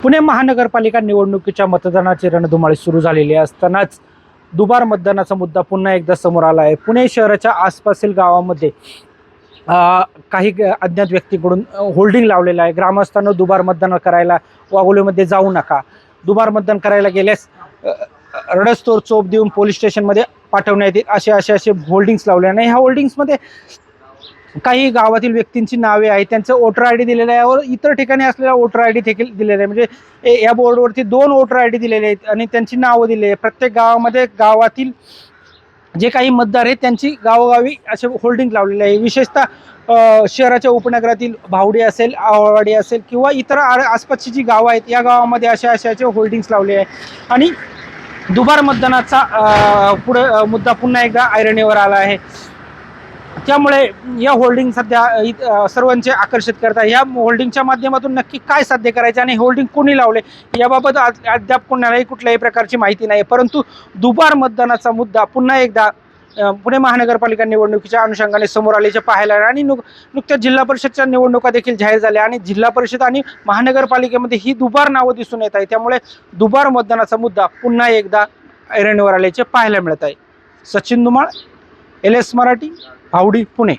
पुणे महानगरपालिका निवडणुकीच्या मतदानाची रणधुमाळी सुरू झालेली असतानाच दुबार मतदानाचा मुद्दा पुन्हा एकदा समोर आला आहे। पुणे शहराच्या आसपासील गावामध्ये काही अज्ञात व्यक्तीकडून होल्डिंग लावलेलं आहे। ग्रामस्थांना दुबार मतदान करायला वाघोलीमध्ये जाऊ नका, दुबार मतदान करायला गेल्यास रडसतोड चोप देऊन पोलीस स्टेशनमध्ये पाठवण्यात येईल असे होल्डिंग्स लावले आणि ह्या होल्डिंग्समध्ये काही गावातील व्यक्तींची नावे आहेत, त्यांचं वोटर आय डी दिलेलं आहे व इतर ठिकाणी असलेला वोटर आय डी देखील दिलेला आहे। म्हणजे या बोर्डवरती 2 वोटर आय डी दिलेले आहेत आणि त्यांची नावं दिलेली आहे। प्रत्येक गावामध्ये गावातील जे काही मतदार आहेत त्यांची गावोगावी असे होल्डिंग लावलेले आहे। विशेषतः शहराच्या उपनगरातील भावडी असेल, आवळवाडी असेल किंवा इतर आसपासची जी गावं आहेत या गावामध्ये अशाचे होल्डिंग्स लावले आहे आणि दुबार मतदानाचा मुद्दा पुन्हा एकदा ऐरणीवर आला आहे। त्यामुळे या होल्डिंग सध्या सर्वांचे आकर्षित करतात। या होल्डिंगच्या माध्यमातून नक्की काय साध्य करायचे आणि होल्डिंग कोणी लावले याबाबत अद्याप कोणालाही कुठल्याही प्रकारची माहिती नाही। परंतु दुबार मतदानाचा मुद्दा पुन्हा एकदा पुणे महानगरपालिका निवडणुकीच्या अनुषंगाने समोर आल्याचे पाहायला आणि नुकत्याच जिल्हा परिषदच्या निवडणुका देखील जाहीर झाल्या आणि जिल्हा परिषद आणि महानगरपालिकेमध्ये ही दुबार नावं दिसून येत आहे। त्यामुळे दुबार मतदानाचा मुद्दा पुन्हा एकदा ऐरणीवर आल्याचे पाहायला मिळत आहे। सचिन धुमाळ, LS मराठी, भावडी, पुणे।